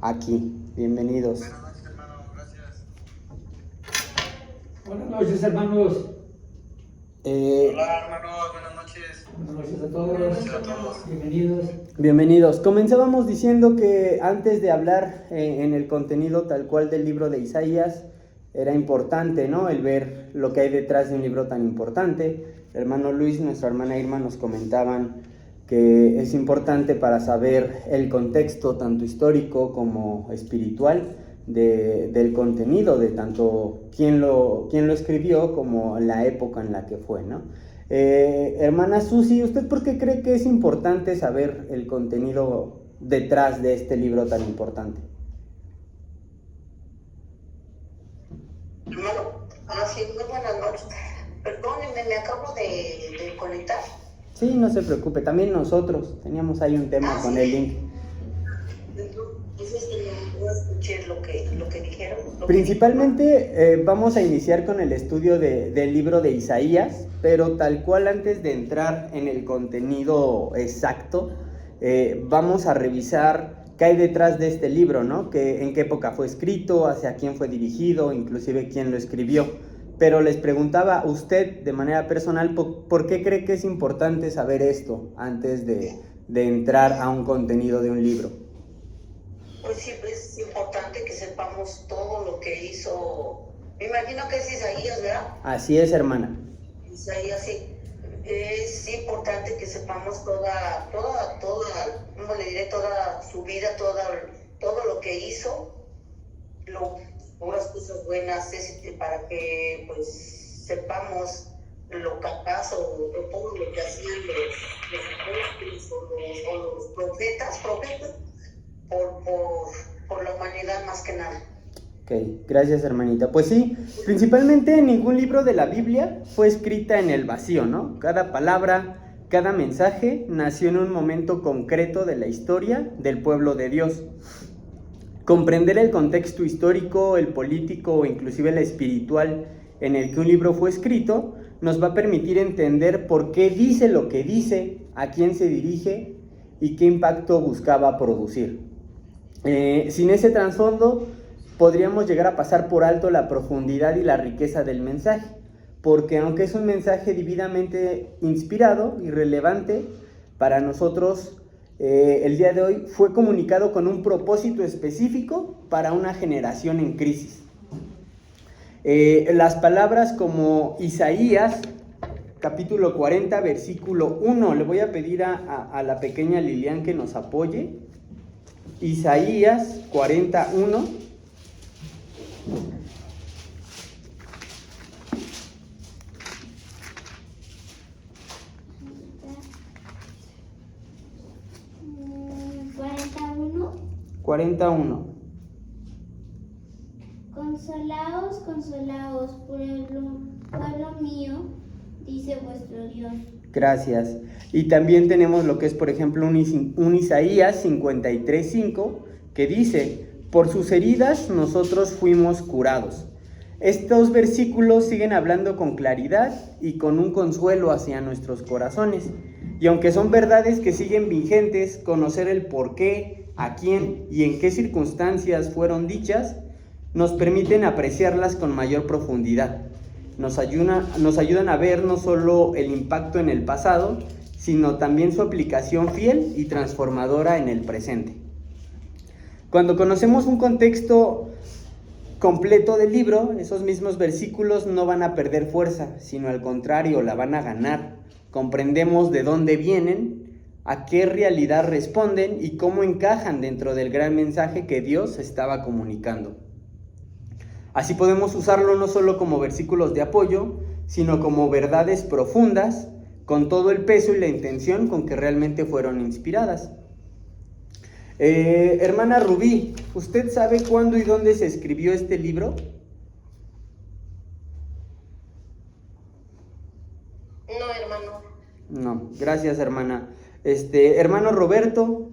aquí. Bienvenidos. Buenas noches, hermano, gracias. Buenas noches, hermanos. Hola, hermano, buenas noches. Buenas noches a todos. Buenas noches a todos. Bienvenidos. Bienvenidos. Comenzábamos diciendo que antes de hablar en el contenido tal cual del libro de Isaías, era importante, ¿no?, el ver lo que hay detrás de un libro tan importante. El hermano Luis, nuestra hermana Irma nos comentaban que es importante para saber el contexto tanto histórico como espiritual del contenido, de tanto quién lo escribió como la época en la que fue, ¿no? Hermana Susi, ¿usted por qué cree que es importante saber el contenido detrás de este libro tan importante? Hermano, sí, muy buenas noches. Perdónenme, me acabo de conectar. Sí, no se preocupe, también nosotros teníamos ahí un tema con el link. Entonces, no escuché lo que dijeron. Principalmente vamos a iniciar con el estudio del libro de Isaías, pero tal cual antes de entrar en el contenido exacto, vamos a revisar qué hay detrás de este libro, ¿no? En qué época fue escrito, hacia quién fue dirigido, inclusive quién lo escribió. Pero les preguntaba a usted de manera personal, ¿por qué cree que es importante saber esto antes de entrar a un contenido de un libro? Pues sí, es importante que sepamos todo lo que hizo. Me imagino que es Isaías, ¿verdad? Así es, hermana. Isaías, sí. Es importante que sepamos toda, ¿cómo le diré? Toda su vida, todo lo que hizo, puras cosas buenas, para que pues sepamos lo capaz o todo lo que hacían los apóstoles o los profetas por la humanidad más que nada. Ok, gracias, hermanita. Pues sí, principalmente ningún libro de la Biblia fue escrita en el vacío, ¿no? Cada palabra, cada mensaje nació en un momento concreto de la historia del pueblo de Dios. Comprender el contexto histórico, el político o inclusive el espiritual en el que un libro fue escrito nos va a permitir entender por qué dice lo que dice, a quién se dirige y qué impacto buscaba producir. Sin ese trasfondo podríamos llegar a pasar por alto la profundidad y la riqueza del mensaje, porque aunque es un mensaje divinamente inspirado y relevante para nosotros, el día de hoy fue comunicado con un propósito específico para una generación en crisis. Las palabras como Isaías, capítulo 40, versículo 1, le voy a pedir a la pequeña Lilian que nos apoye. Isaías 41. Consolaos, consolaos, pueblo mío, dice vuestro Dios. Gracias. Y también tenemos lo que es, por ejemplo, un Isaías 53:5, que dice: por sus heridas nosotros fuimos curados. Estos versículos siguen hablando con claridad y con un consuelo hacia nuestros corazones. Y aunque son verdades que siguen vigentes, conocer el por qué, a quién y en qué circunstancias fueron dichas, nos permiten apreciarlas con mayor profundidad. Nos ayudan a ver no solo el impacto en el pasado, sino también su aplicación fiel y transformadora en el presente. Cuando conocemos un contexto completo del libro, esos mismos versículos no van a perder fuerza, sino al contrario, la van a ganar. Comprendemos de dónde vienen, a qué realidad responden y cómo encajan dentro del gran mensaje que Dios estaba comunicando. Así podemos usarlo no solo como versículos de apoyo, sino como verdades profundas, con todo el peso y la intención con que realmente fueron inspiradas. Hermana Rubí, ¿usted sabe cuándo y dónde se escribió este libro? No, hermano. No, gracias, hermana. Hermano Roberto.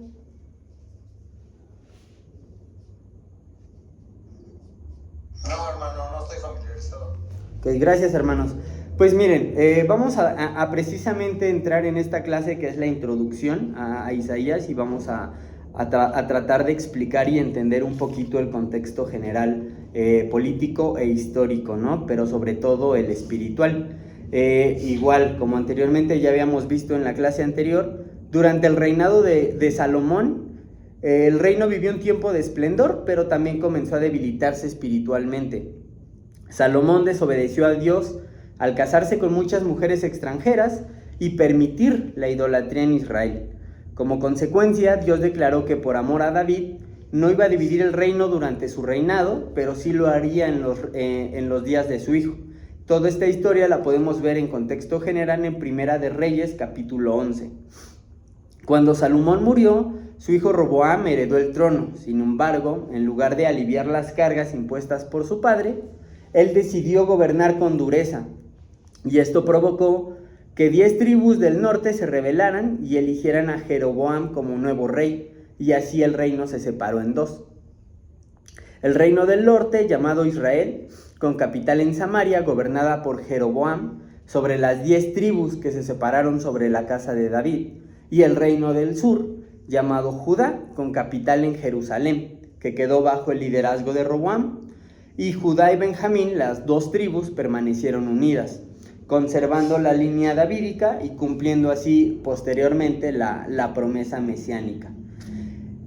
No, hermano, no estoy familiarizado. Ok, gracias, hermanos. Pues miren, vamos a precisamente entrar en esta clase que es la introducción a Isaías y vamos a a tratar de explicar y entender un poquito el contexto general político e histórico, ¿no? Pero sobre todo el espiritual. Igual, como anteriormente ya habíamos visto en la clase anterior, durante el reinado de Salomón, el reino vivió un tiempo de esplendor, pero también comenzó a debilitarse espiritualmente. Salomón desobedeció a Dios al casarse con muchas mujeres extranjeras y permitir la idolatría en Israel. Como consecuencia, Dios declaró que por amor a David no iba a dividir el reino durante su reinado, pero sí lo haría en los días de su hijo. Toda esta historia la podemos ver en contexto general en Primera de Reyes, capítulo 11. Cuando Salomón murió, su hijo Roboam heredó el trono. Sin embargo, en lugar de aliviar las cargas impuestas por su padre, él decidió gobernar con dureza. Y esto provocó que 10 tribus del norte se rebelaran y eligieran a Jeroboam como nuevo rey, y así el reino se separó en dos. El reino del norte, llamado Israel, con capital en Samaria, gobernada por Jeroboam, sobre las 10 tribus que se separaron sobre la casa de David, y el reino del sur, llamado Judá, con capital en Jerusalén, que quedó bajo el liderazgo de Roboam, y Judá y Benjamín, las 2 tribus, permanecieron unidas, conservando la línea davídica y cumpliendo así posteriormente la promesa mesiánica.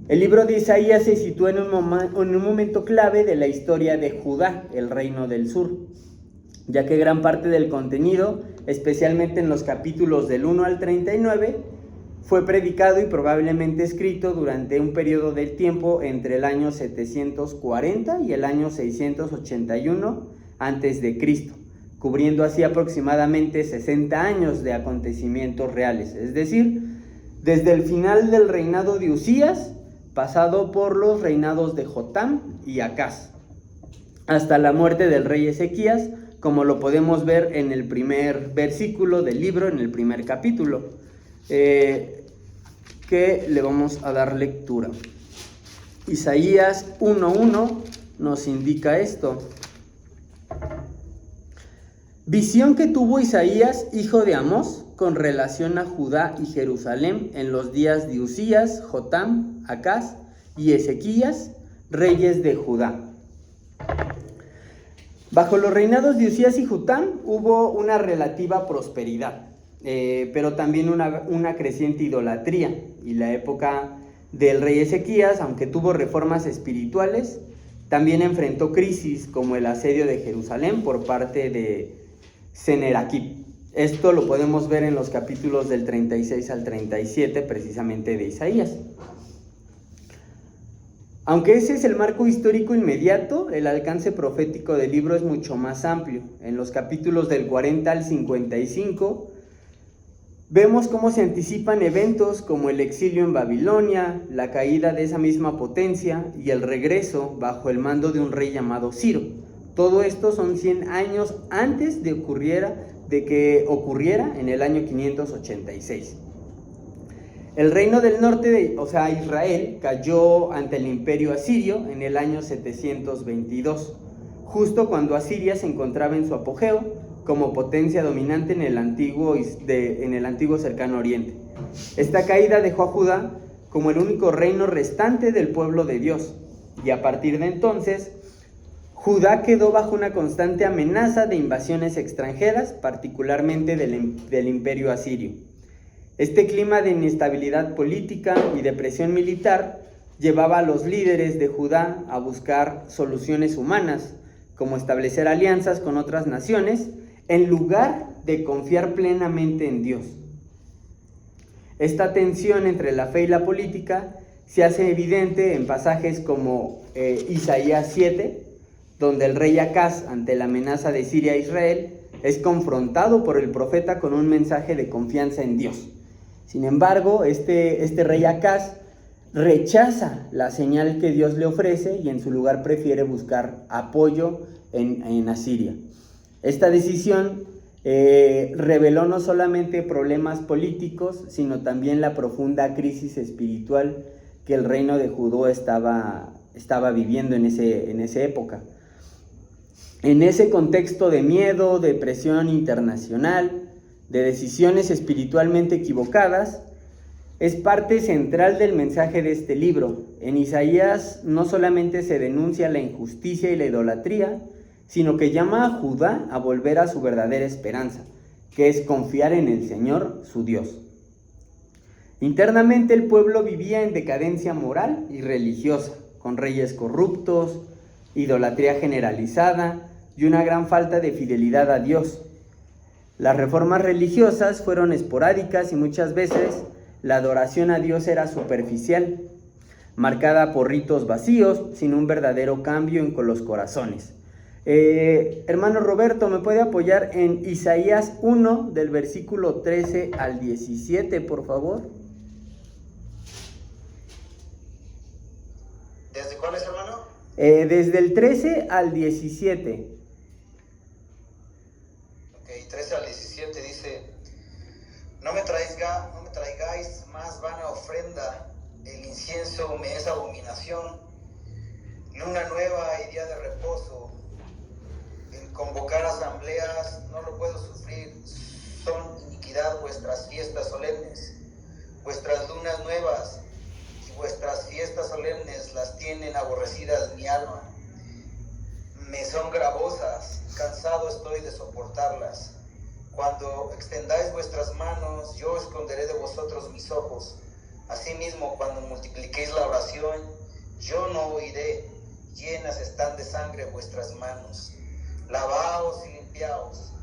El libro de Isaías se sitúa en un momento clave de la historia de Judá, el reino del sur, ya que gran parte del contenido, especialmente en los capítulos del 1 al 39, fue predicado y probablemente escrito durante un periodo de tiempo entre el año 740 y el año 681 a.C., cubriendo así aproximadamente 60 años de acontecimientos reales, es decir, desde el final del reinado de Usías, pasado por los reinados de Jotam y Acaz, hasta la muerte del rey Ezequías, como lo podemos ver en el primer versículo del libro, en el primer capítulo, que le vamos a dar lectura. Isaías 1:1 nos indica esto. Visión que tuvo Isaías, hijo de Amós, con relación a Judá y Jerusalén en los días de Usías, Jotam, Acaz y Ezequías, reyes de Judá. Bajo los reinados de Usías y Jotam hubo una relativa prosperidad, pero también una creciente idolatría, y la época del rey Ezequías, aunque tuvo reformas espirituales, también enfrentó crisis como el asedio de Jerusalén por parte de Sennacherib. Esto lo podemos ver en los capítulos del 36 al 37 precisamente de Isaías. Aunque ese es el marco histórico inmediato, el alcance profético del libro es mucho más amplio. En los capítulos del 40 al 55 vemos cómo se anticipan eventos como el exilio en Babilonia, la caída de esa misma potencia y el regreso bajo el mando de un rey llamado Ciro. Todo esto son 100 años antes de que ocurriera en el año 586. El reino del norte, Israel, cayó ante el imperio asirio en el año 722, justo cuando Asiria se encontraba en su apogeo como potencia dominante en el antiguo cercano oriente. Esta caída dejó a Judá como el único reino restante del pueblo de Dios, y a partir de entonces Judá quedó bajo una constante amenaza de invasiones extranjeras, particularmente del imperio asirio. Este clima de inestabilidad política y de presión militar llevaba a los líderes de Judá a buscar soluciones humanas, como establecer alianzas con otras naciones, en lugar de confiar plenamente en Dios. Esta tensión entre la fe y la política se hace evidente en pasajes como Isaías 7, donde el rey Acaz, ante la amenaza de Siria a Israel, es confrontado por el profeta con un mensaje de confianza en Dios. Sin embargo, este rey Acaz rechaza la señal que Dios le ofrece y en su lugar prefiere buscar apoyo en Asiria. Esta decisión reveló no solamente problemas políticos, sino también la profunda crisis espiritual que el reino de Judá estaba viviendo en esa época. En ese contexto de miedo, de presión internacional, de decisiones espiritualmente equivocadas, es parte central del mensaje de este libro. En Isaías no solamente se denuncia la injusticia y la idolatría, sino que llama a Judá a volver a su verdadera esperanza, que es confiar en el Señor, su Dios. Internamente el pueblo vivía en decadencia moral y religiosa, con reyes corruptos, idolatría generalizada y una gran falta de fidelidad a Dios. Las reformas religiosas fueron esporádicas y muchas veces la adoración a Dios era superficial, marcada por ritos vacíos, sin un verdadero cambio en los corazones. Hermano Roberto, ¿me puede apoyar en Isaías 1, del versículo 13 al 17, por favor? ¿Desde cuál es, hermano? Desde el 13 al 17. Ok, 13 al 17 dice: No me traigáis más vana ofrenda, el incienso me es abominación. Luna nueva y día de reposo, el convocar asambleas no lo puedo sufrir. Son iniquidad vuestras fiestas solemnes, vuestras lunas nuevas y vuestras fiestas solemnes las tienen aborrecidas mi alma. Me son gravosas, cansado estoy de soportarlas. Cuando extendáis vuestras manos, yo esconderé de vosotros mis ojos. Asimismo, cuando multipliquéis la oración, yo no oiré. Llenas están de sangre vuestras manos. Lavaos y limpiaos.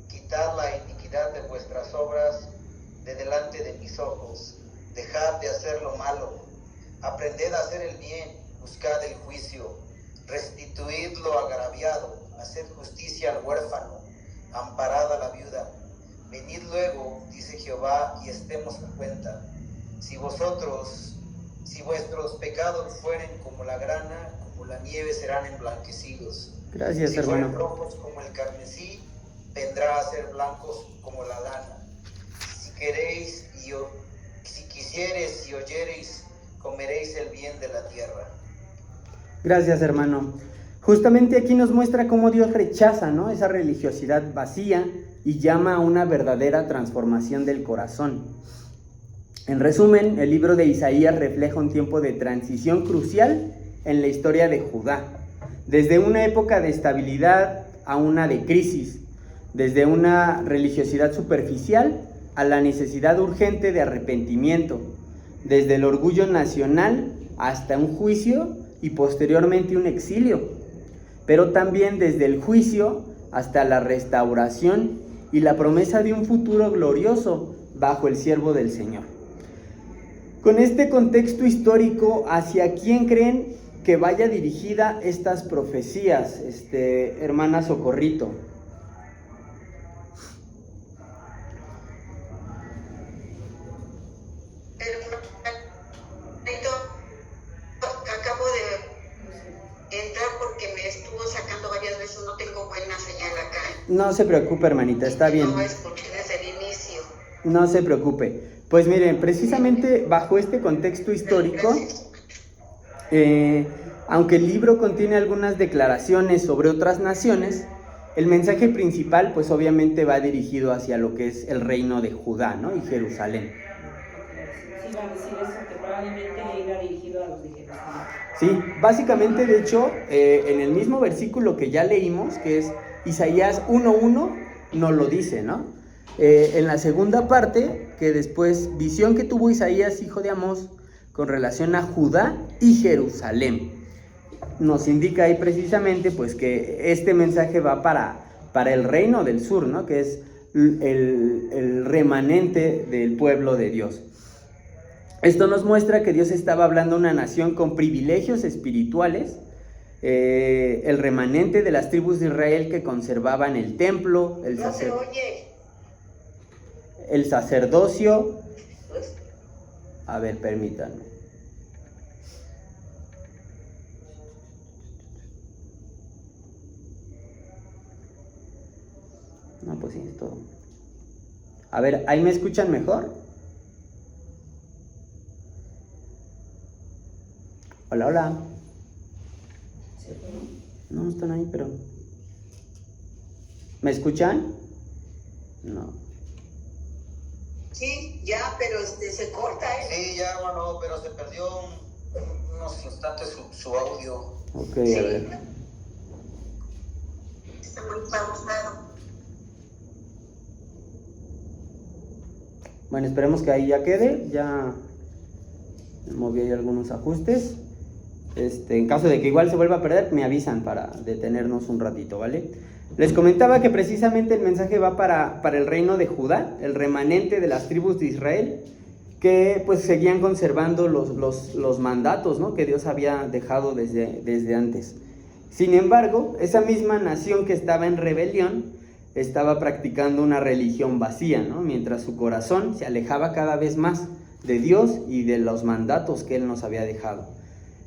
Quitad la iniquidad de vuestras obras de delante de mis ojos. Dejad de hacer lo malo. Aprended a hacer el bien. Buscad el juicio. Restituid lo agraviado. Haced justicia al huérfano. Amparad a la viuda. Venid luego, dice Jehová, y estemos en cuenta. Si vuestros pecados fueren como la grana, como la nieve serán emblanquecidos. Gracias, si hermano. fueren rojos como el carmesí, vendrá a ser blancos como la lana. Si quisiereis y oyereis, comeréis el bien de la tierra. Gracias, hermano. Justamente aquí nos muestra cómo Dios rechaza, ¿no?, esa religiosidad vacía y llama a una verdadera transformación del corazón. En resumen, el libro de Isaías refleja un tiempo de transición crucial en la historia de Judá, desde una época de estabilidad a una de crisis, desde una religiosidad superficial a la necesidad urgente de arrepentimiento, desde el orgullo nacional hasta un juicio y posteriormente un exilio, pero también desde el juicio hasta la restauración y la promesa de un futuro glorioso bajo el siervo del Señor. Con este contexto histórico, ¿hacia quién creen que vaya dirigida estas profecías, hermana Socorrito? Acabo de entrar porque me estuvo sacando varias veces, no tengo buena señal acá. No se preocupe, hermanita, está bien. No escuché desde el inicio. No se preocupe. Pues miren, precisamente bajo este contexto histórico, aunque el libro contiene algunas declaraciones sobre otras naciones, el mensaje principal pues obviamente va dirigido hacia lo que es el reino de Judá, ¿no?, y Jerusalén. Sí, va a decir eso, que probablemente irá dirigido a los de Jerusalén. Sí, básicamente, de hecho, en el mismo versículo que ya leímos, que es Isaías 1:1, nos lo dice, ¿no? En la segunda parte, que después, visión que tuvo Isaías, hijo de Amós, con relación a Judá y Jerusalén. Nos indica ahí precisamente pues que este mensaje va para el reino del sur, ¿no?, que es el remanente del pueblo de Dios. Esto nos muestra que Dios estaba hablando a una nación con privilegios espirituales, el remanente de las tribus de Israel que conservaban el templo, No se oye. el sacerdocio. A ver, permítanme. No, pues sí, es todo. A ver, ¿ahí me escuchan mejor? Hola, hola. No, están ahí, pero... ¿Me escuchan? No. Sí, ya, pero se corta, ¿eh? Sí, ya, hermano, pero se perdió unos instantes su audio. Ok, Sí. a ver. Está muy pausado. Bueno, esperemos que ahí ya quede. Ya moví ahí algunos ajustes. En caso de que igual se vuelva a perder, me avisan para detenernos un ratito, ¿vale? Les comentaba que precisamente el mensaje va para el reino de Judá, el remanente de las tribus de Israel, que pues seguían conservando los mandatos, ¿no?, que Dios había dejado desde antes. Sin embargo, esa misma nación que estaba en rebelión estaba practicando una religión vacía, ¿no?, mientras su corazón se alejaba cada vez más de Dios y de los mandatos que Él nos había dejado.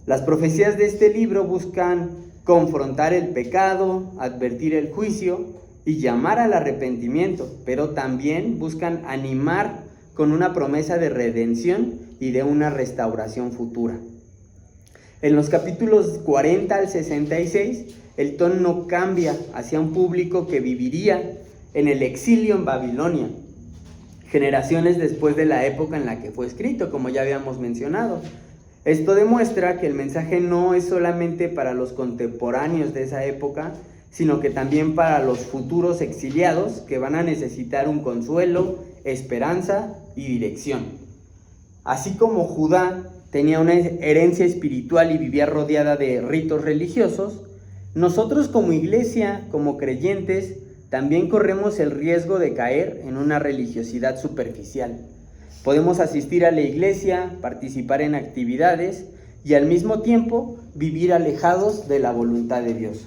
Las profecías de este libro buscan confrontar el pecado, advertir el juicio y llamar al arrepentimiento, pero también buscan animar con una promesa de redención y de una restauración futura. En los capítulos 40 al 66, el tono cambia hacia un público que viviría en el exilio en Babilonia, generaciones después de la época en la que fue escrito, como ya habíamos mencionado. Esto demuestra que el mensaje no es solamente para los contemporáneos de esa época, sino que también para los futuros exiliados que van a necesitar un consuelo, esperanza y dirección. Así como Judá tenía una herencia espiritual y vivía rodeada de ritos religiosos, nosotros como iglesia, como creyentes, también corremos el riesgo de caer en una religiosidad superficial. Podemos asistir a la iglesia, participar en actividades y al mismo tiempo vivir alejados de la voluntad de Dios.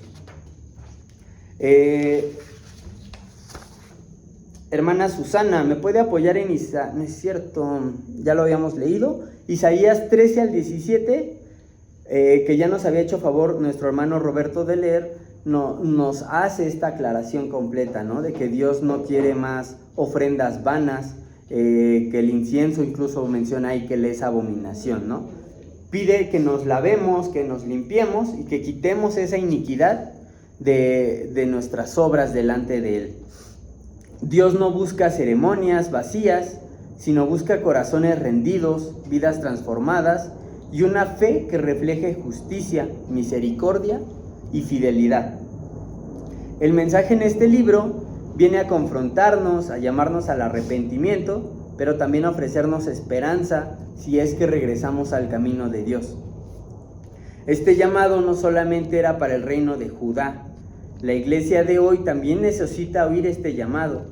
Hermana Susana, ¿me puede apoyar en Isaías? No es cierto, ya lo habíamos leído. Isaías 13 al 17, que ya nos había hecho favor nuestro hermano Roberto de leer, nos hace esta aclaración completa, ¿no?, de que Dios no quiere más ofrendas vanas, que el incienso incluso menciona ahí que le es abominación, ¿no? Pide que nos lavemos, que nos limpiemos y que quitemos esa iniquidad de nuestras obras delante de Él. Dios no busca ceremonias vacías, sino busca corazones rendidos, vidas transformadas y una fe que refleje justicia, misericordia y fidelidad. El mensaje en este libro viene a confrontarnos, a llamarnos al arrepentimiento, pero también a ofrecernos esperanza si es que regresamos al camino de Dios. Este llamado no solamente era para el reino de Judá. La iglesia de hoy también necesita oír este llamado,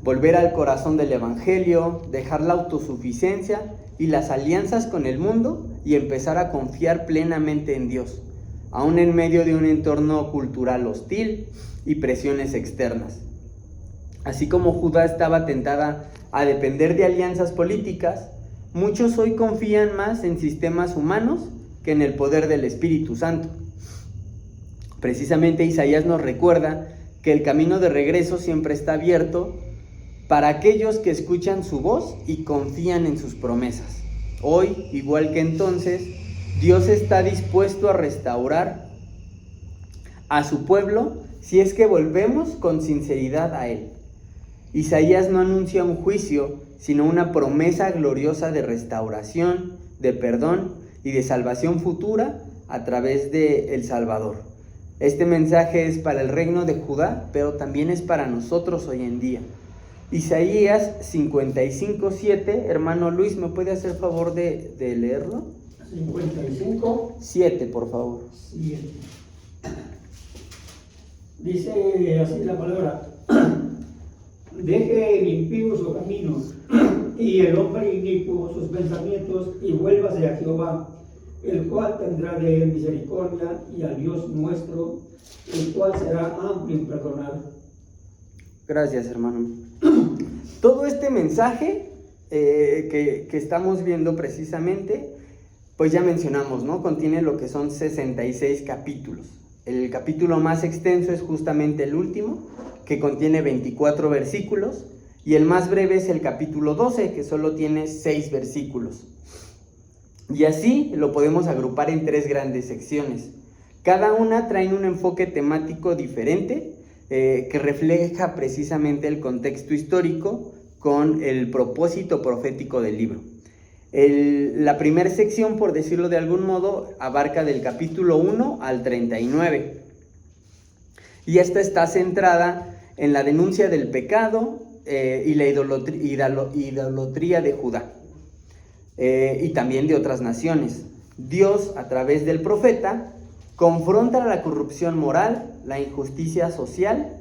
volver al corazón del evangelio, dejar la autosuficiencia y las alianzas con el mundo y empezar a confiar plenamente en Dios, aún en medio de un entorno cultural hostil y presiones externas. Así como Judá estaba tentada a depender de alianzas políticas, muchos hoy confían más en sistemas humanos que en el poder del Espíritu Santo. Precisamente Isaías nos recuerda que el camino de regreso siempre está abierto para aquellos que escuchan su voz y confían en sus promesas. Hoy, igual que entonces, Dios está dispuesto a restaurar a su pueblo si es que volvemos con sinceridad a Él. Isaías no anuncia un juicio, sino una promesa gloriosa de restauración, de perdón y de salvación futura a través de el Salvador. Este mensaje es para el reino de Judá, pero también es para nosotros hoy en día. Isaías 55:7, hermano Luis, ¿me puede hacer favor de leerlo? 55:7, por favor. Dice así la palabra: deje el impío su camino y el hombre inicuo sus pensamientos y vuélvase a Jehová, el cual tendrá de él misericordia, y a Dios nuestro, el cual será amplio en perdonar. Gracias, hermano. Todo este mensaje que estamos viendo precisamente, pues ya mencionamos, ¿no? Contiene lo que son 66 capítulos. El capítulo más extenso es justamente el último, que contiene 24 versículos, y el más breve es el capítulo 12, que solo tiene 6 versículos. Y así lo podemos agrupar en 3 grandes secciones. Cada una trae un enfoque temático diferente, que refleja precisamente el contexto histórico con el propósito profético del libro. La primera sección, por decirlo de algún modo, abarca del capítulo 1 al 39. Y esta está centrada en la denuncia del pecado y la idolatría de Judá y también de otras naciones. Dios, a través del profeta, confronta la corrupción moral, la injusticia social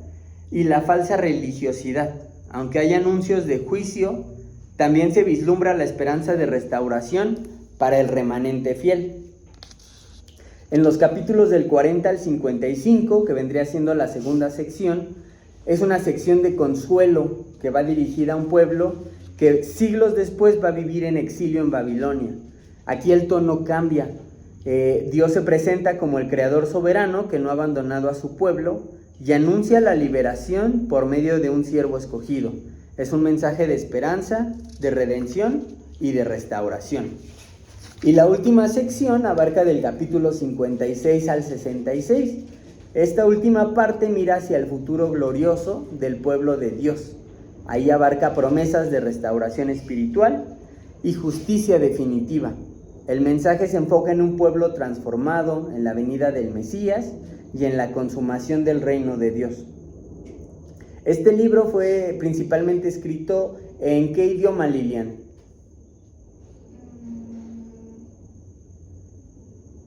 y la falsa religiosidad. Aunque hay anuncios de juicio, también se vislumbra la esperanza de restauración para el remanente fiel. En los capítulos del 40 al 55, que vendría siendo la segunda sección, es una sección de consuelo que va dirigida a un pueblo que siglos después va a vivir en exilio en Babilonia. Aquí el tono cambia. Dios se presenta como el creador soberano que no ha abandonado a su pueblo y anuncia la liberación por medio de un siervo escogido. Es un mensaje de esperanza, de redención y de restauración. Y la última sección abarca del capítulo 56 al 66. Esta última parte mira hacia el futuro glorioso del pueblo de Dios. Ahí abarca promesas de restauración espiritual y justicia definitiva. El mensaje se enfoca en un pueblo transformado, en la venida del Mesías y en la consumación del reino de Dios. Este libro fue principalmente escrito ¿en qué idioma, Lilian?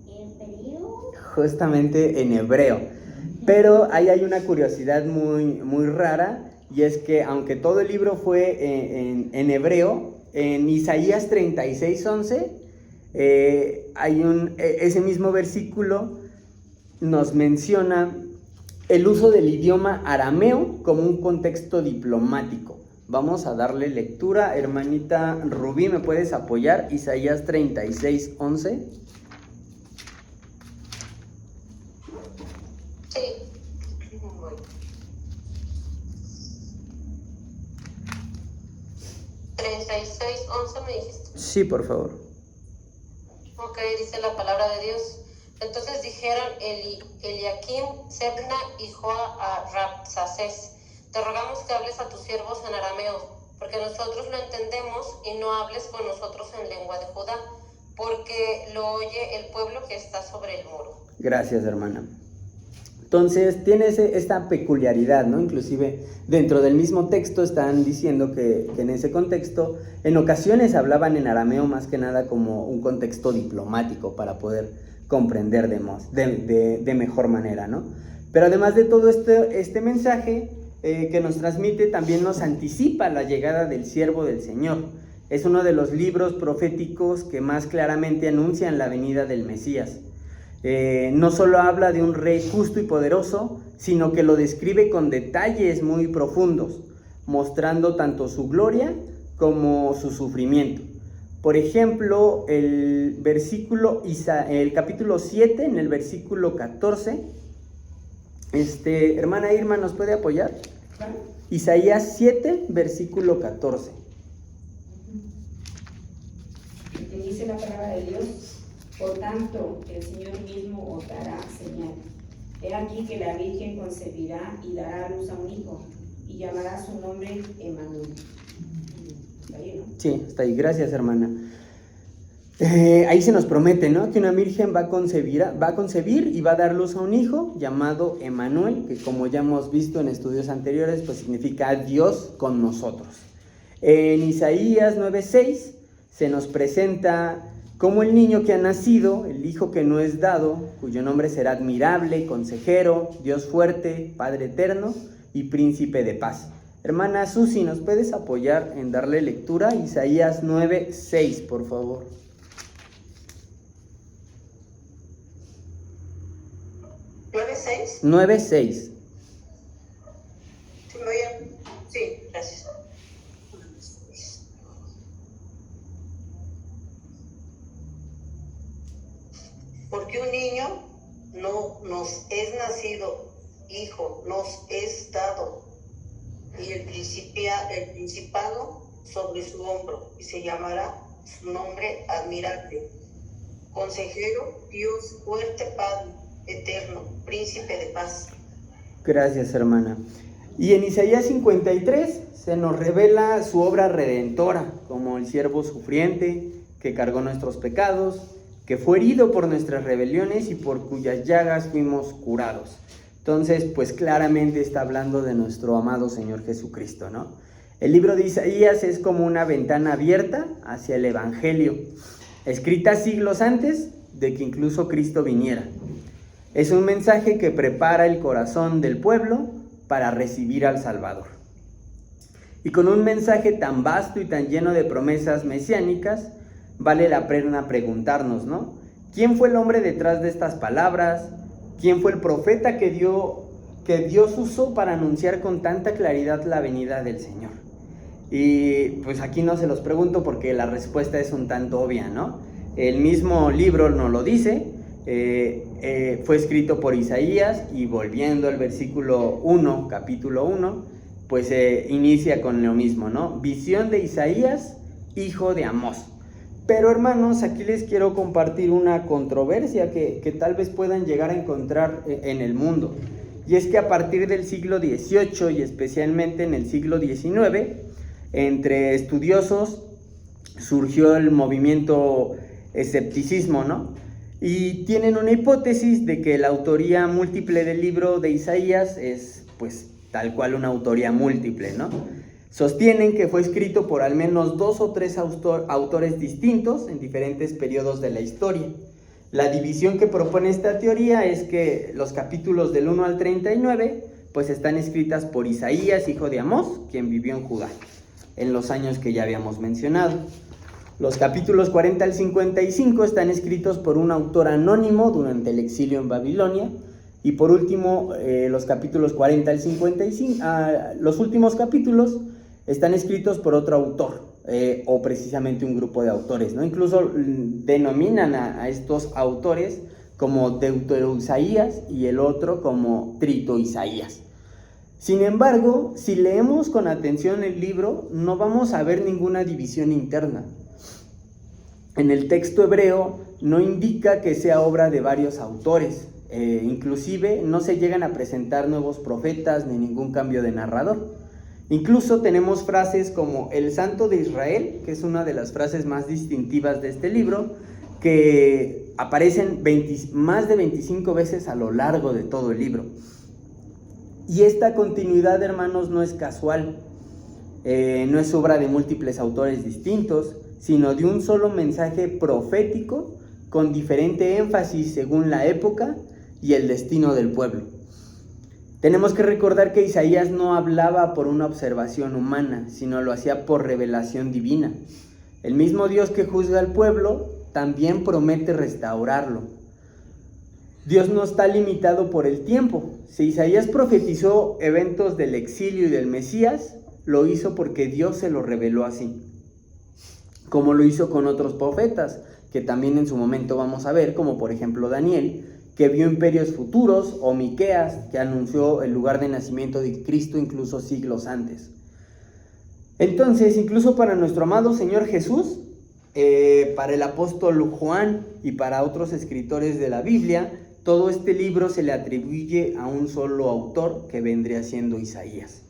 ¿Hebreo? Justamente en hebreo. Pero ahí hay una curiosidad muy rara, y es que aunque todo el libro fue en hebreo, en Isaías 36:11, ese mismo versículo nos menciona el uso del idioma arameo como un contexto diplomático. Vamos a darle lectura. Hermanita Rubí, ¿me puedes apoyar? Isaías 36:11. Sí. 36:11 me dijiste. Sí, por favor. Ok, dice la palabra de Dios. Entonces dijeron Eliakim, Sebna y Joa a Rabsacés: te rogamos que hables a tus siervos en arameo, porque nosotros lo entendemos, y no hables con nosotros en lengua de Judá, porque lo oye el pueblo que está sobre el muro. Gracias, hermana. Entonces tiene esta peculiaridad, ¿no? Inclusive dentro del mismo texto están diciendo que en ese contexto en ocasiones hablaban en arameo más que nada como un contexto diplomático para poder comprender de mejor manera, ¿no? Pero además de todo este mensaje que nos transmite, también nos anticipa la llegada del siervo del Señor. Es uno de los libros proféticos que más claramente anuncian la venida del Mesías. No solo habla de un rey justo y poderoso, sino que lo describe con detalles muy profundos, mostrando tanto su gloria como su sufrimiento. Por ejemplo, el capítulo 7, en el versículo 14, hermana Irma, ¿nos puede apoyar? Isaías 7, versículo 14. Dice la palabra de Dios: por tanto, el Señor mismo os dará señal. He aquí que la Virgen concebirá y dará a luz a un hijo, y llamará su nombre Emmanuel. ¿Está ahí, no? Sí, está ahí. Gracias, hermana. Ahí se nos promete, ¿no?, que una virgen va a concebir y va a dar luz a un hijo llamado Emmanuel, que como ya hemos visto en estudios anteriores, pues significa Dios con nosotros. En Isaías 9:6 se nos presenta como el niño que ha nacido, el hijo que no es dado, cuyo nombre será admirable, consejero, Dios fuerte, Padre eterno y príncipe de paz. Hermana Susi, ¿nos puedes apoyar en darle lectura? Isaías 9:6, por favor. 9:6. 9:6. ¿Sí me oyen? Sí, gracias. Porque un niño no nos es nacido, hijo nos es dado, y el principado sobre su hombro, y se llamará su nombre admirable, consejero, Dios fuerte, Padre eterno, príncipe de paz. Gracias, hermana. Y en Isaías 53 se nos revela su obra redentora, como el siervo sufriente que cargó nuestros pecados, que fue herido por nuestras rebeliones y por cuyas llagas fuimos curados. Entonces, pues claramente está hablando de nuestro amado Señor Jesucristo, ¿no? El libro de Isaías es como una ventana abierta hacia el Evangelio, escrita siglos antes de que incluso Cristo viniera. Es un mensaje que prepara el corazón del pueblo para recibir al Salvador. Y con un mensaje tan vasto y tan lleno de promesas mesiánicas, vale la pena preguntarnos, ¿no? ¿Quién fue el hombre detrás de estas palabras? ¿Quién fue el profeta que Dios usó para anunciar con tanta claridad la venida del Señor? Y pues aquí no se los pregunto porque la respuesta es un tanto obvia, ¿no? El mismo libro nos lo dice. Fue escrito por Isaías, y volviendo al versículo 1, capítulo 1, pues inicia con lo mismo, ¿no? Visión de Isaías, hijo de Amós. Pero hermanos, aquí les quiero compartir una controversia que tal vez puedan llegar a encontrar en el mundo. Y es que a partir del siglo XVIII y especialmente en el siglo XIX, entre estudiosos surgió el movimiento escepticismo, ¿no? Y tienen una hipótesis de que la autoría múltiple del libro de Isaías es, pues, tal cual una autoría múltiple, ¿no? Sostienen que fue escrito por al menos 2 o 3 autores distintos en diferentes periodos de la historia. La división que propone esta teoría es que los capítulos del 1 al 39, pues, están escritas por Isaías, hijo de Amós, quien vivió en Judá, en los años que ya habíamos mencionado. Los capítulos 40 al 55 están escritos por un autor anónimo durante el exilio en Babilonia. Y por último, los capítulos 40 al 55, los últimos capítulos están escritos por otro autor, o precisamente un grupo de autores, ¿no? Incluso denominan a estos autores como Deutero-Isaías y el otro como Trito-Isaías. Sin embargo, si leemos con atención el libro, no vamos a ver ninguna división interna. En el texto hebreo no indica que sea obra de varios autores, inclusive no se llegan a presentar nuevos profetas ni ningún cambio de narrador. Incluso tenemos frases como el Santo de Israel, que es una de las frases más distintivas de este libro, que aparecen más de 25 veces a lo largo de todo el libro. Y esta continuidad, hermanos, no es casual, no es obra de múltiples autores distintos, sino de un solo mensaje profético con diferente énfasis según la época y el destino del pueblo. Tenemos que recordar que Isaías no hablaba por una observación humana, sino lo hacía por revelación divina. El mismo Dios que juzga al pueblo también promete restaurarlo. Dios no está limitado por el tiempo. Si Isaías profetizó eventos del exilio y del Mesías, lo hizo porque Dios se lo reveló así, como lo hizo con otros profetas, que también en su momento vamos a ver, como por ejemplo Daniel, que vio imperios futuros, o Miqueas, que anunció el lugar de nacimiento de Cristo incluso siglos antes. Entonces, incluso para nuestro amado Señor Jesús, para el apóstol Juan y para otros escritores de la Biblia, todo este libro se le atribuye a un solo autor, que vendría siendo Isaías.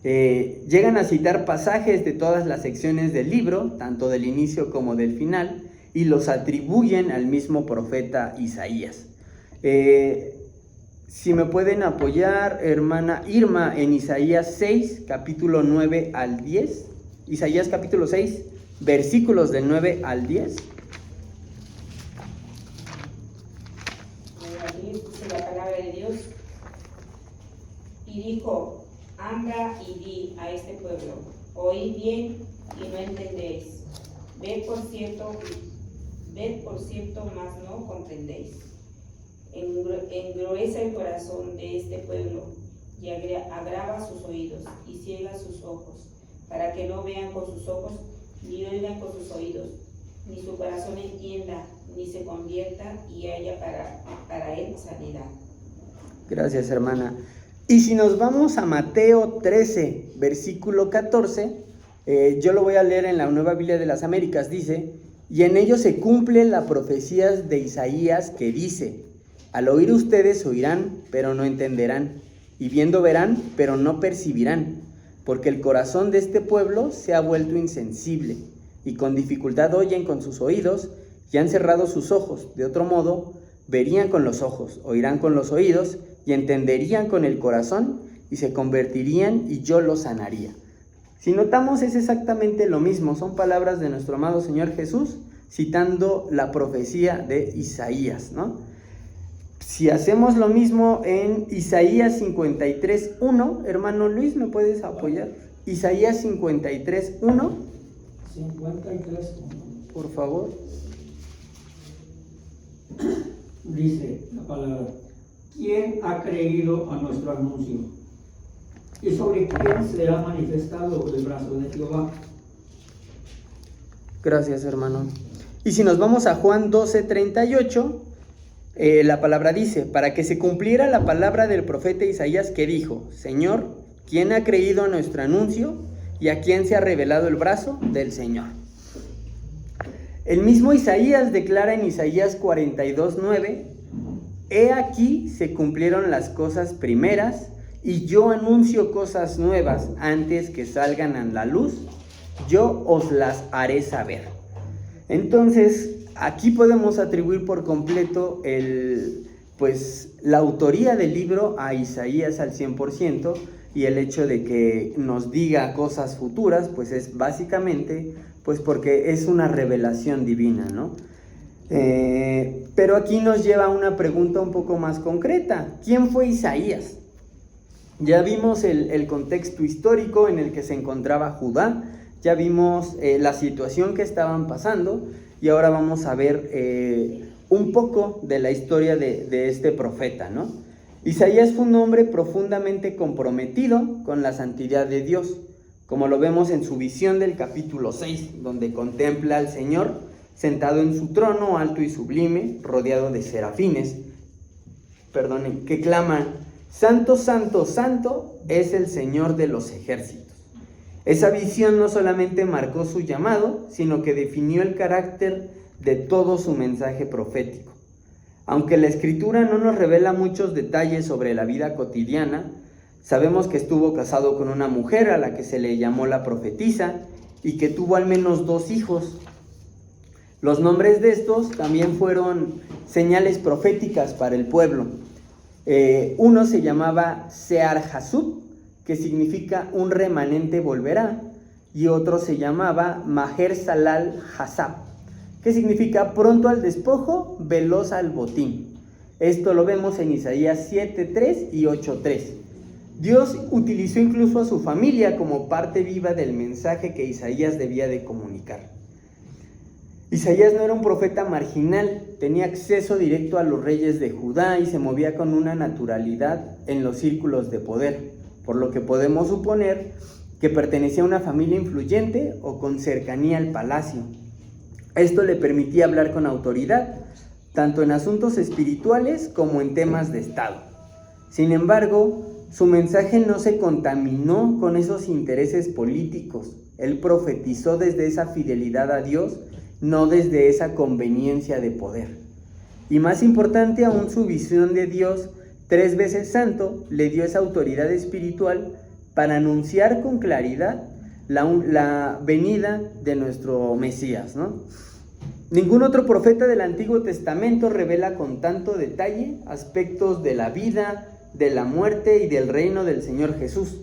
Llegan a citar pasajes de todas las secciones del libro, tanto del inicio como del final, y los atribuyen al mismo profeta Isaías. Si me pueden apoyar, hermana Irma, en Isaías 6, capítulo 9 al 10. Isaías capítulo 6, versículos del 9 al 10. Aquí dice la palabra de Dios. Y dijo: anda y di a este pueblo, oíd bien y no entendéis. Ved por cierto, mas no comprendéis. Engruesa el corazón de este pueblo y agrava sus oídos y ciega sus ojos, para que no vean con sus ojos, ni oigan con sus oídos, ni su corazón entienda, ni se convierta y haya para él sanidad. Gracias, hermana. Y si nos vamos a Mateo 13, versículo 14, yo lo voy a leer en la Nueva Biblia de las Américas, dice: y en ello se cumple la profecía de Isaías que dice: al oír ustedes oirán, pero no entenderán, y viendo verán, pero no percibirán, porque el corazón de este pueblo se ha vuelto insensible, y con dificultad oyen con sus oídos, y han cerrado sus ojos. De otro modo, verían con los ojos, oirán con los oídos, y entenderían con el corazón, y se convertirían, y yo los sanaría. Si notamos, es exactamente lo mismo. Son palabras de nuestro amado Señor Jesús, citando la profecía de Isaías, ¿no? Si hacemos lo mismo en Isaías 53:1, hermano Luis, ¿me puedes apoyar? Isaías 53:1. 53:1. Por favor. Dice la palabra: ¿quién ha creído a nuestro anuncio? ¿Y sobre quién se ha manifestado el brazo de Jehová? Gracias, hermano. Y si nos vamos a Juan 12:38, la palabra dice: para que se cumpliera la palabra del profeta Isaías que dijo: Señor, ¿quién ha creído a nuestro anuncio? ¿Y a quién se ha revelado el brazo del Señor? El mismo Isaías declara en Isaías 42:9: he aquí se cumplieron las cosas primeras, y yo anuncio cosas nuevas antes que salgan a la luz, yo os las haré saber. Entonces, aquí podemos atribuir por completo la autoría del libro a Isaías al 100%, y el hecho de que nos diga cosas futuras, pues es básicamente porque es una revelación divina, ¿no? Pero aquí nos lleva a una pregunta un poco más concreta. ¿Quién fue Isaías? Ya vimos el contexto histórico en el que se encontraba Judá, ya vimos la situación que estaban pasando, y ahora vamos a ver un poco de la historia de este profeta, ¿no? Isaías fue un hombre profundamente comprometido con la santidad de Dios, como lo vemos en su visión del capítulo 6, donde contempla al Señor sentado en su trono alto y sublime, rodeado de serafines, que claman: Santo, Santo, Santo es el Señor de los ejércitos. Esa visión no solamente marcó su llamado, sino que definió el carácter de todo su mensaje profético. Aunque la Escritura no nos revela muchos detalles sobre la vida cotidiana, sabemos que estuvo casado con una mujer a la que se le llamó la profetisa y que tuvo al menos 2 hijos. Los nombres de estos también fueron señales proféticas para el pueblo. Uno se llamaba Sear-Jasub, que significa un remanente volverá, y otro se llamaba Maher-Salal-Hasab, que significa pronto al despojo, veloz al botín. Esto lo vemos en Isaías 7:3 y 8:3. Dios utilizó incluso a su familia como parte viva del mensaje que Isaías debía de comunicar. Isaías no era un profeta marginal, tenía acceso directo a los reyes de Judá y se movía con una naturalidad en los círculos de poder, por lo que podemos suponer que pertenecía a una familia influyente o con cercanía al palacio. Esto le permitía hablar con autoridad, tanto en asuntos espirituales como en temas de Estado. Sin embargo, su mensaje no se contaminó con esos intereses políticos. Él profetizó desde esa fidelidad a Dios, no desde esa conveniencia de poder. Y más importante aún, su visión de Dios, 3 veces santo, le dio esa autoridad espiritual para anunciar con claridad la venida de nuestro Mesías, ¿no? Ningún otro profeta del Antiguo Testamento revela con tanto detalle aspectos de la vida, de la muerte y del reino del Señor Jesús.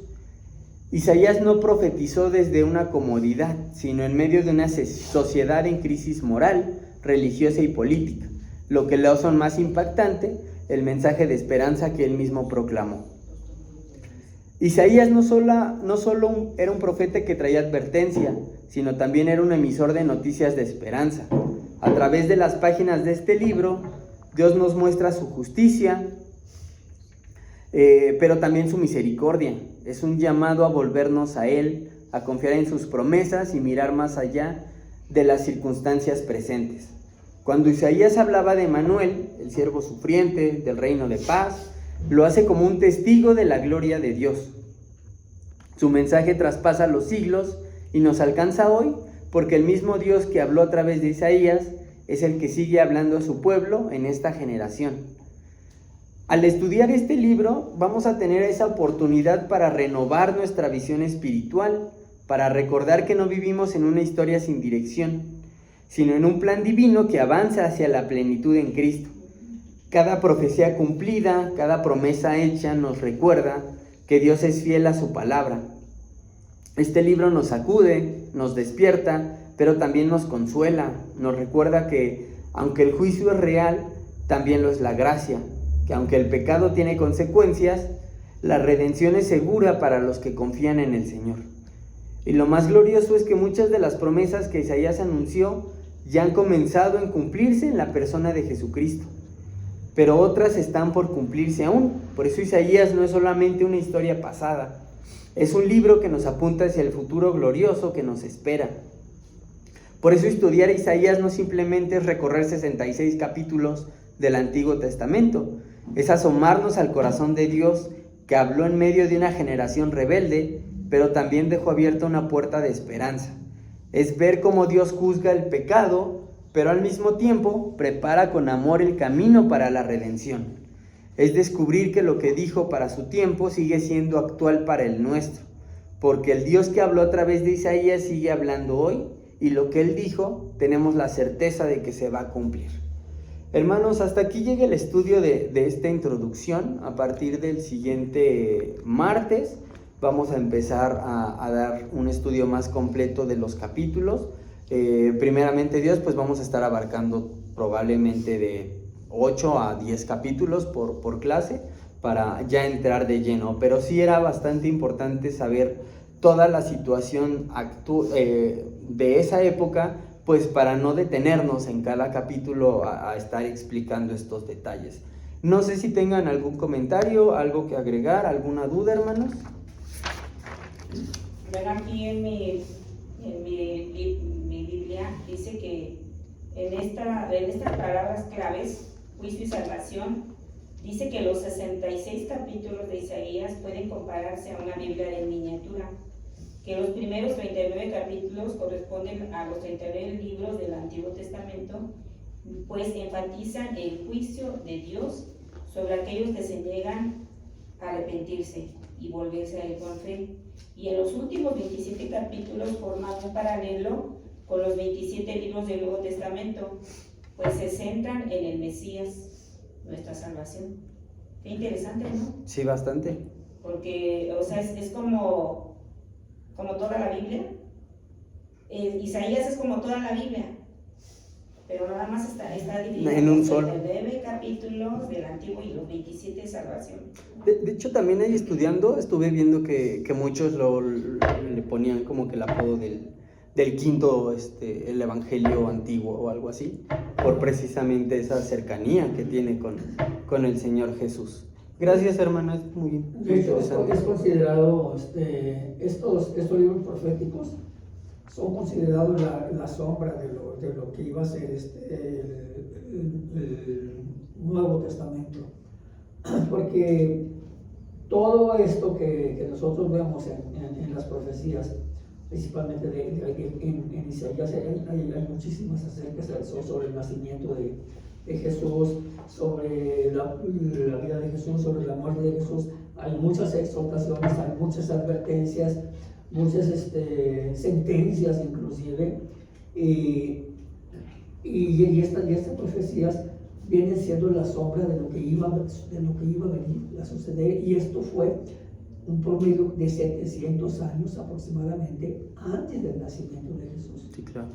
Isaías no profetizó desde una comodidad, sino en medio de una sociedad en crisis moral, religiosa y política, lo que le hizo más impactante el mensaje de esperanza que él mismo proclamó. Isaías no solo era un profeta que traía advertencia, sino también era un emisor de noticias de esperanza. A través de las páginas de este libro, Dios nos muestra su justicia, pero también su misericordia. Es un llamado a volvernos a Él, a confiar en sus promesas y mirar más allá de las circunstancias presentes. Cuando Isaías hablaba de Manuel, el siervo sufriente del reino de paz, lo hace como un testigo de la gloria de Dios. Su mensaje traspasa los siglos y nos alcanza hoy, porque el mismo Dios que habló a través de Isaías es el que sigue hablando a su pueblo en esta generación. Al estudiar este libro vamos a tener esa oportunidad para renovar nuestra visión espiritual, para recordar que no vivimos en una historia sin dirección, sino en un plan divino que avanza hacia la plenitud en Cristo. Cada profecía cumplida, cada promesa hecha nos recuerda que Dios es fiel a su palabra. Este libro nos sacude, nos despierta, pero también nos consuela, nos recuerda que aunque el juicio es real, también lo es la gracia, que aunque el pecado tiene consecuencias, la redención es segura para los que confían en el Señor. Y lo más glorioso es que muchas de las promesas que Isaías anunció ya han comenzado en cumplirse en la persona de Jesucristo, pero otras están por cumplirse aún. Por eso Isaías no es solamente una historia pasada, es un libro que nos apunta hacia el futuro glorioso que nos espera. Por eso estudiar Isaías no simplemente es recorrer 66 capítulos del Antiguo Testamento, es asomarnos al corazón de Dios que habló en medio de una generación rebelde, pero también dejó abierta una puerta de esperanza. Es ver cómo Dios juzga el pecado, pero al mismo tiempo prepara con amor el camino para la redención. Es descubrir que lo que dijo para su tiempo sigue siendo actual para el nuestro, porque el Dios que habló a través de Isaías sigue hablando hoy, y lo que él dijo tenemos la certeza de que se va a cumplir. Hermanos, hasta aquí llega el estudio de esta introducción. A partir del siguiente martes vamos a empezar a dar un estudio más completo de los capítulos. Primeramente Dios, pues vamos a estar abarcando probablemente de 8 a 10 capítulos por clase para ya entrar de lleno, pero sí era bastante importante saber toda la situación de esa época, pues para no detenernos en cada capítulo a estar explicando estos detalles. No sé si tengan algún comentario, algo que agregar, alguna duda, hermanos. Bueno, aquí en mi Biblia dice que en estas palabras claves, juicio y salvación, dice que los 66 capítulos de Isaías pueden compararse a una Biblia de miniatura, que los primeros 39 capítulos corresponden a los 39 libros del Antiguo Testamento, pues enfatizan el juicio de Dios sobre aquellos que se niegan a arrepentirse y volverse a él con fe. Y en los últimos 27 capítulos forman un paralelo con los 27 libros del Nuevo Testamento, pues se centran en el Mesías, nuestra salvación. Qué interesante, ¿no? Sí, bastante. Porque, o sea, es como toda la Biblia. Isaías es como toda la Biblia, pero nada más está dividido en un solo. 9 capítulos del Antiguo y los 27 de salvación. De hecho, también ahí estudiando, estuve viendo que muchos le ponían como que el apodo del quinto, el Evangelio antiguo o algo así, por precisamente esa cercanía que tiene con el Señor Jesús. Gracias, hermana, es muy De hecho, interesante. es considerado, estos libros proféticos son considerados la sombra de lo que iba a ser el Nuevo Testamento, porque todo esto que nosotros vemos en las profecías, principalmente en Isaías, hay muchísimas acerca sobre el nacimiento de Jesús, sobre la vida de Jesús, sobre la muerte de Jesús. Hay muchas exhortaciones, hay muchas advertencias, muchas sentencias inclusive, y estas profecías vienen siendo la sombra de lo que iba a venir a suceder, y esto fue un promedio de 700 años aproximadamente antes del nacimiento de Jesús. Sí, claro.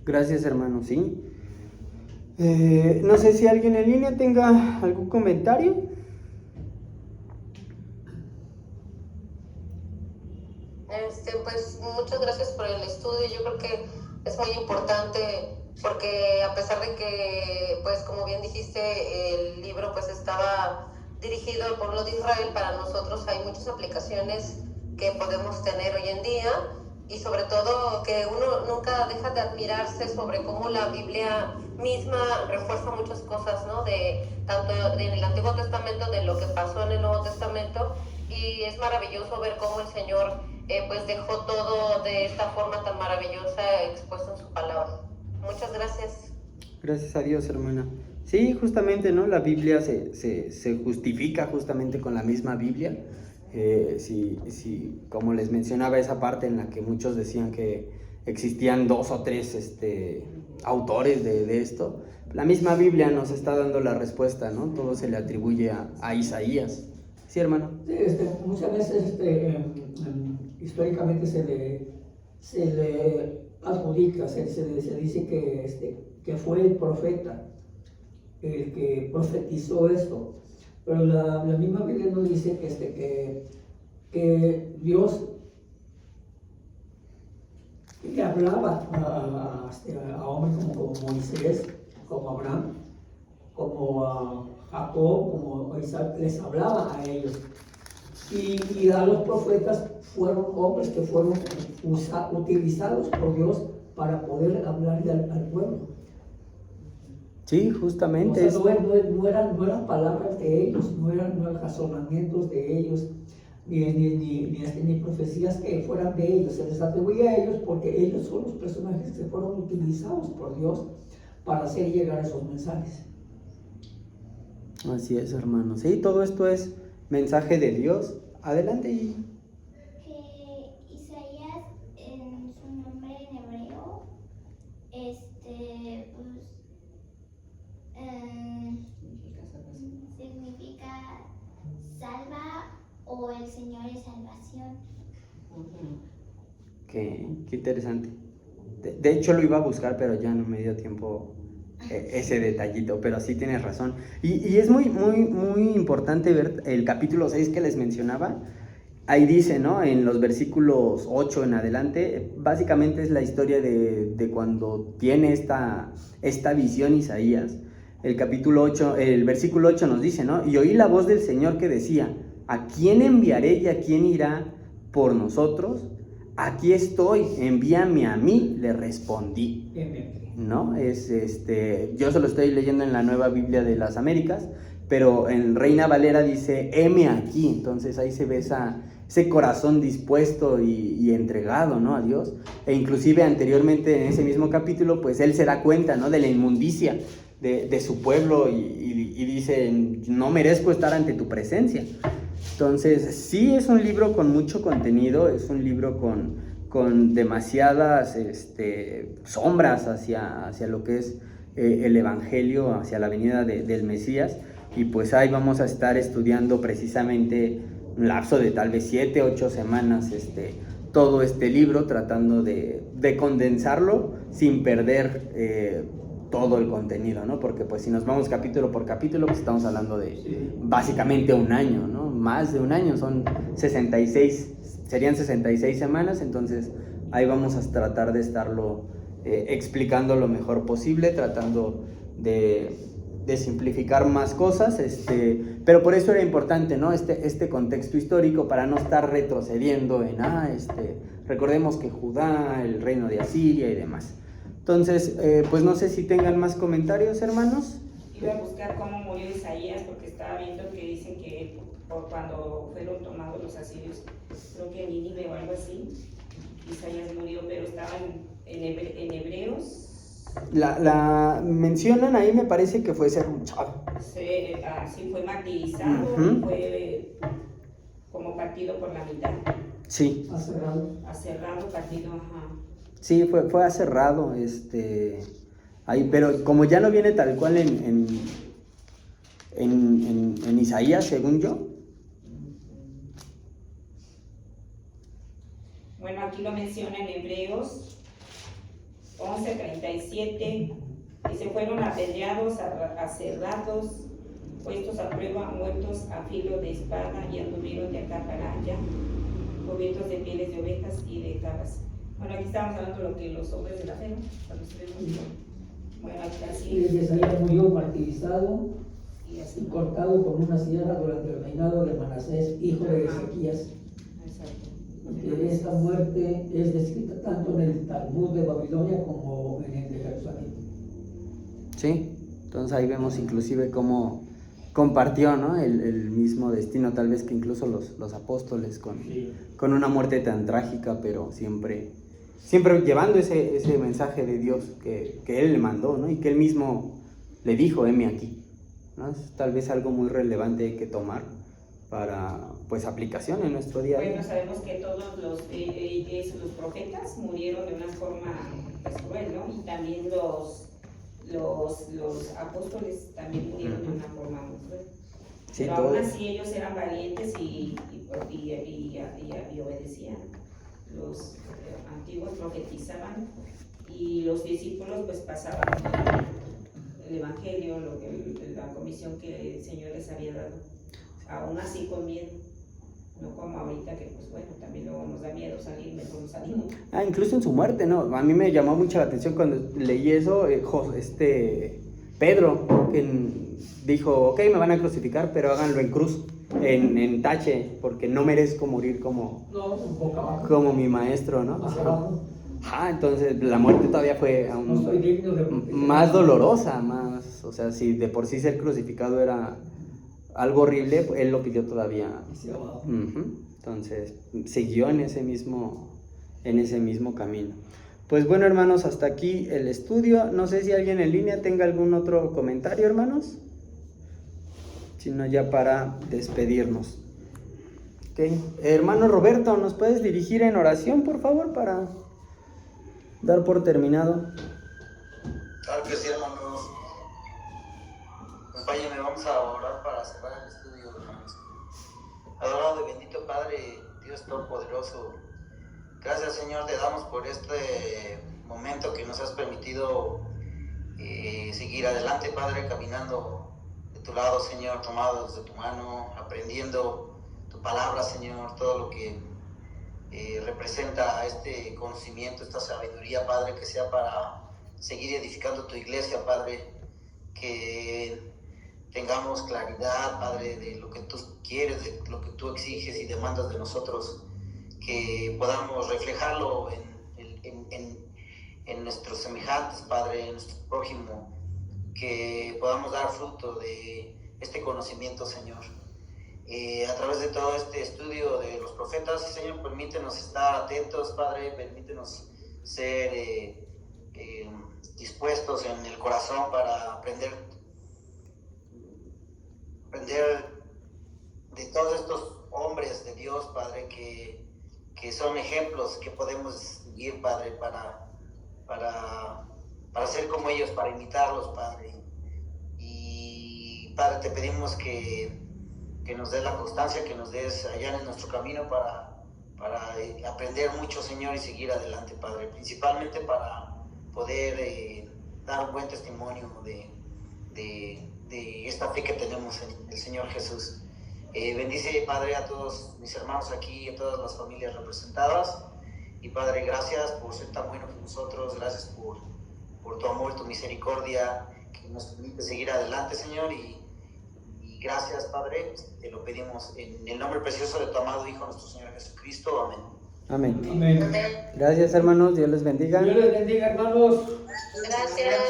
Gracias, hermano, sí. No sé si alguien en línea tenga algún comentario. Pues muchas gracias por el estudio. Yo creo que es muy importante porque a pesar de que, pues como bien dijiste, el libro pues estaba dirigido al pueblo de Israel, para nosotros hay muchas aplicaciones que podemos tener hoy en día, y sobre todo que uno nunca deja de admirarse sobre cómo la Biblia misma refuerza muchas cosas, ¿no? Tanto en el Antiguo Testamento, de lo que pasó en el Nuevo Testamento, y es maravilloso ver cómo el Señor pues dejó todo de esta forma tan maravillosa expuesto en su palabra. Muchas gracias. Gracias a Dios, hermana. Sí, justamente, ¿no? La Biblia se justifica justamente con la misma Biblia. Como les mencionaba, esa parte en la que muchos decían que existían 2 o 3 autores de esto, la misma Biblia nos está dando la respuesta, ¿no? Todo se le atribuye a Isaías. Sí, hermano. Sí, muchas veces históricamente se le adjudica, se dice que fue el profeta el que profetizó esto, pero la misma Biblia nos dice que Dios le hablaba a hombres como Moisés, como Abraham, como a Jacob, como a Isaac, les hablaba a ellos. Y a los profetas fueron hombres que fueron utilizados por Dios para poder hablarle al pueblo. Sí, justamente. O sea, no eran palabras de ellos, no eran razonamientos de ellos, ni profecías que fueran de ellos. Se les atribuye a ellos porque ellos son los personajes que fueron utilizados por Dios para hacer llegar esos mensajes. Así es, hermano. Sí, todo esto es mensaje de Dios. Adelante. Que Isaías, en su nombre en hebreo, pues, significa salva o el Señor es salvación. Qué interesante. De hecho lo iba a buscar, pero ya no me dio tiempo ese detallito, pero sí tienes razón. Y es muy importante ver el capítulo 6 que les mencionaba. Ahí dice, ¿no? En los versículos 8 en adelante, básicamente es la historia de cuando tiene esta visión Isaías. El capítulo 8, el versículo 8 nos dice, ¿no? Y oí la voz del Señor que decía, ¿a quién enviaré y a quién irá por nosotros? Aquí estoy, envíame a mí, le respondí. ¿No? Yo se lo estoy leyendo en la Nueva Biblia de las Américas, pero en Reina Valera dice, heme aquí. Entonces ahí se ve ese corazón dispuesto y entregado, ¿no? A Dios. E inclusive anteriormente en ese mismo capítulo, pues él se da cuenta, ¿no? De la inmundicia de su pueblo y dice, no merezco estar ante tu presencia. Entonces sí es un libro con mucho contenido, es un libro con demasiadas sombras hacia lo que es el Evangelio, hacia la venida del Mesías, y pues ahí vamos a estar estudiando precisamente un lapso de tal vez 7, 8 semanas todo este libro, tratando de condensarlo sin perder todo el contenido, ¿no? Porque pues si nos vamos capítulo por capítulo, pues estamos hablando de básicamente un año, ¿no? Más de un año, serían 66 semanas, entonces ahí vamos a tratar de estarlo explicando lo mejor posible, tratando de simplificar más cosas, pero por eso era importante, ¿no? Este contexto histórico para no estar retrocediendo en, recordemos que Judá, el reino de Asiria y demás. Entonces, pues no sé si tengan más comentarios, hermanos. Iba a buscar cómo murió Isaías, porque estaba viendo que dicen que cuando fueron tomados los asirios, creo que en Nínive o algo así, Isaías murió, pero estaba en Hebreos. La mencionan ahí, me parece que fue serruchado. Sí, fue martirizado, y fue como partido por la mitad. Sí. Aserrado, partido, ajá. Sí, fue aserrado, ahí, pero como ya no viene tal cual en Isaías, según yo. Bueno, aquí lo menciona en Hebreos 11:37, dice, fueron apedreados, aserrados, puestos a prueba, muertos a filo de espada, y anduvieron de acá para allá, cubiertos de pieles de ovejas y de cabras. Bueno, aquí estamos hablando de lo que los hombres de la fe, ¿no? Cuando bueno, así. Y Isaías murió martirizado y cortado con una sierra durante el reinado de Manasés, hijo de Ezequías. Exacto. Y esta muerte es descrita tanto en el Talmud de Babilonia como en el de Jerusalén. Sí, entonces ahí vemos inclusive cómo compartió, ¿no? el mismo destino, tal vez que incluso los apóstoles con una muerte tan trágica, pero siempre llevando ese mensaje de Dios que Él le mandó, ¿no? Y que Él mismo le dijo, heme aquí, ¿no? Es tal vez algo muy relevante que tomar para, pues, aplicación en nuestro día a Bueno, día. sabemos que todos los profetas murieron de una forma pues, cruel, ¿no? Y también los apóstoles también murieron de una forma muy cruel. Sí, Pero todo. aún así ellos eran valientes y obedecían. Los antiguos profetizaban y los discípulos pues pasaban el evangelio, la comisión que el Señor les había dado. Aún así con miedo, no como ahorita que pues bueno, también luego nos da miedo salir, mejor no salimos. Incluso en su muerte, ¿no? A mí me llamó mucho la atención cuando leí eso, Pedro dijo, ok, me van a crucificar, pero háganlo en cruz, en tache, porque no merezco morir como boca abajo. como mi maestro, ¿no? Hacia abajo. Entonces la muerte todavía fue aún No soy digno de... más dolorosa, más, o sea, si de por sí ser crucificado era algo horrible, pues, él lo pidió todavía. Hacia abajo. Entonces siguió en ese mismo camino. Pues bueno, hermanos, hasta aquí el estudio. No sé si alguien en línea tenga algún otro comentario, hermanos. Si no, ya para despedirnos. Okay. Hermano Roberto, ¿nos puedes dirigir en oración, por favor, para dar por terminado? Claro que sí, hermanos. Acompáñenme, vamos a orar para cerrar el estudio, hermanos. Adorado y bendito Padre, Dios Todopoderoso, gracias, Señor, te damos por este momento que nos has permitido seguir adelante, Padre, caminando de tu lado, Señor, tomados de tu mano, aprendiendo tu palabra, Señor, todo lo que representa este conocimiento, esta sabiduría, Padre, que sea para seguir edificando tu iglesia, Padre, que tengamos claridad, Padre, de lo que tú quieres, de lo que tú exiges y demandas de nosotros, que podamos reflejarlo en nuestros semejantes, Padre, en nuestro prójimo, que podamos dar fruto de este conocimiento, Señor. A través de todo este estudio de los profetas, Señor, permítenos estar atentos, Padre, permítenos ser dispuestos en el corazón para aprender de todos estos hombres de Dios, Padre, que son ejemplos que podemos seguir, Padre, para ser como ellos, para imitarlos, Padre. Y, Padre, te pedimos que nos des la constancia, que nos des allá en nuestro camino para aprender mucho, Señor, y seguir adelante, Padre, principalmente para poder dar un buen testimonio de esta fe que tenemos en el Señor Jesús. Bendice, Padre, a todos mis hermanos aquí, a todas las familias representadas, y Padre, gracias por ser tan bueno con nosotros, gracias por tu amor, tu misericordia, que nos permite seguir adelante, Señor, y gracias, Padre, te lo pedimos en el nombre precioso de tu amado Hijo, nuestro Señor Jesucristo. Amén. Amén. Amén. Amén. Gracias, hermanos. Dios les bendiga. Dios les bendiga, hermanos. Gracias.